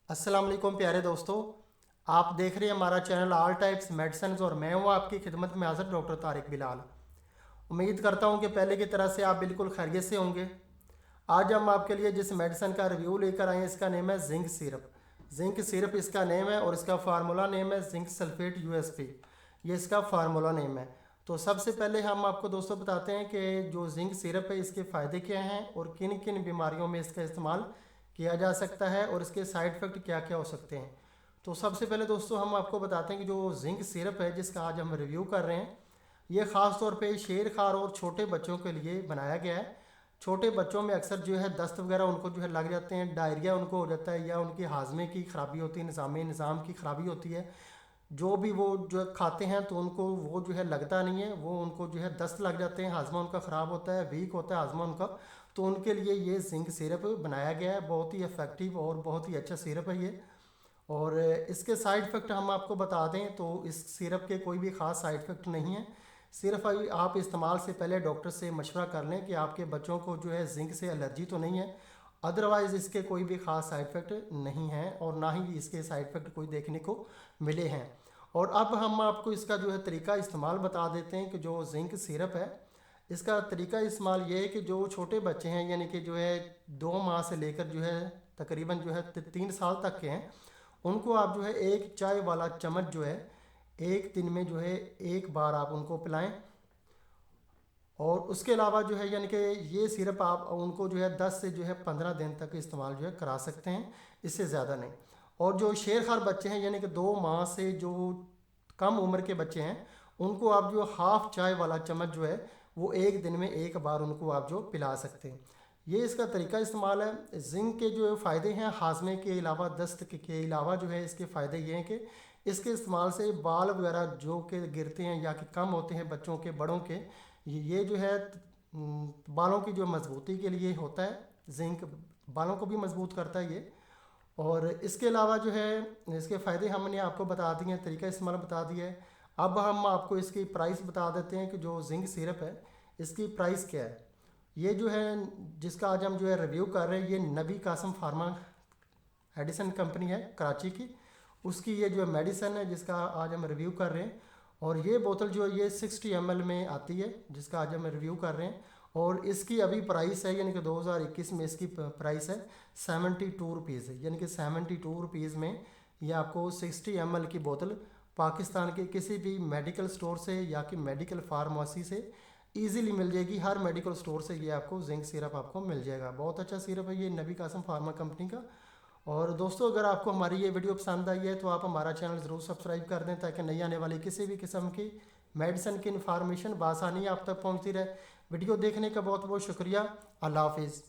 अस्सलाम वालेकुम प्यारे दोस्तों। आप देख रहे हैं हमारा चैनल ऑल टाइप्स मेडिसिन और मैं हूं आपकी खिदमत में हाजिर डॉक्टर तारिक बिलाल। उम्मीद करता हूं कि पहले की तरह से आप बिल्कुल खैरियत से होंगे। आज हम आपके लिए जिस मेडिसिन का रिव्यू लेकर आए हैं इसका नेम है जिंक सिरप। जिंक सिरप इसका नेम है और इसका फार्मूला नेम है जिंक सल्फेट यूएसपी। ये इसका फार्मूला नेम है। तो सबसे पहले हम आपको दोस्तों बताते हैं कि जो जिंक सिरप है इसके फ़ायदे क्या हैं और किन किन बीमारियों में इसका इस्तेमाल किया जा सकता है और इसके साइड इफ़ेक्ट क्या क्या हो सकते हैं। तो सबसे पहले दोस्तों हम आपको बताते हैं कि जो जिंक सिरप है जिसका आज हम रिव्यू कर रहे हैं, ये ख़ास तौर पे शेर खार और छोटे बच्चों के लिए बनाया गया है। छोटे बच्चों में अक्सर जो है दस्त वगैरह उनको जो है लग जाते हैं, डायरिया उनको हो जाता है या उनकी हाजमे की ख़राबी होती है, निज़ाम की ख़राबी होती है। जो भी वो जो खाते हैं तो उनको वो जो है लगता नहीं है, वो उनको जो है दस्त लग जाते हैं, हाजमा उनका ख़राब होता है, वीक होता है हाजमा उनका। तो उनके लिए ये जिंक सिरप बनाया गया है। बहुत ही इफ़ेक्टिव और बहुत ही अच्छा सिरप है ये। और इसके साइड इफ़ेक्ट हम आपको बता दें तो इस सिरप के कोई भी ख़ास साइड इफ़ेक्ट नहीं है। सिर्फ आप इस्तेमाल से पहले डॉक्टर से मशवरा कर लें कि आपके बच्चों को जो है जिंक से एलर्जी तो नहीं है। अदरवाइज़ इसके कोई भी ख़ास साइड इफ़ेक्ट नहीं है और ना ही इसके साइड इफ़ेक्ट कोई देखने को मिले हैं। और अब हम आपको इसका जो है तरीका इस्तेमाल बता देते हैं कि जो जिंक सिरप है इसका तरीका इस्तेमाल ये है कि जो छोटे बच्चे हैं यानी कि जो है 2 माह से लेकर जो है तकरीबन जो है 3 साल तक के हैं, उनको आप जो है एक चाय वाला चम्मच जो है एक दिन में जो है एक बार आप उनको पिलाएं। और उसके अलावा जो है यानी कि ये सिरप आप उनको जो है 10 से जो है 15 दिन तक इस्तेमाल जो है करा सकते हैं, इससे ज़्यादा नहीं। और जो शेरखार बच्चे हैं यानी कि 2 माह से जो कम उम्र के बच्चे हैं उनको आप जो हाफ चाय वाला चम्मच जो है वो एक दिन में एक बार उनको आप जो पिला सकते हैं। ये इसका तरीका इस्तेमाल है। जिंक के जो फ़ायदे हैं हाजमे के अलावा दस्त के अलावा जो है इसके फ़ायदे ये हैं कि इसके इस्तेमाल से बाल वगैरह जो के गिरते हैं या कि कम होते हैं बच्चों के बड़ों के, ये जो है बालों की जो मजबूती के लिए होता है। जिंक बालों को भी मजबूत करता है ये। और इसके अलावा जो है इसके फ़ायदे हमने आपको बता दिए हैं, तरीका इस्तेमाल बता दिया है। अब हम आपको इसकी प्राइस बता देते हैं कि जो जिंक सिरप है इसकी प्राइस क्या है। ये जो है जिसका आज हम जो है रिव्यू कर रहे हैं ये नबी कासम फार्मा एडिसन कंपनी है कराची की, उसकी ये जो मेडिसन है जिसका आज हम रिव्यू कर रहे हैं। और ये बोतल जो है ये 60 ml में आती है जिसका आज हम रिव्यू कर रहे हैं। और इसकी अभी प्राइस है यानी कि 2021 में इसकी प्राइस है 72 रुपीज़ है, यानी कि 72 रुपीज़ में ये आपको 60 ml की बोतल पाकिस्तान के किसी भी मेडिकल स्टोर से या कि मेडिकल फार्मेसी से ईज़िली मिल जाएगी। हर मेडिकल स्टोर से ये आपको जिंक सिरप आपको मिल जाएगा। बहुत अच्छा सिरप है ये नबी कासम फार्मा कंपनी का। और दोस्तों अगर आपको हमारी ये वीडियो पसंद आई है तो आप हमारा चैनल ज़रूर सब्सक्राइब कर दें ताकि नई आने वाली किसी भी किस्म की मेडिसिन की इन्फॉर्मेशन बआसानी आप तक पहुंचती रहे। वीडियो देखने का बहुत बहुत शुक्रिया। अल्लाह हाफिज़।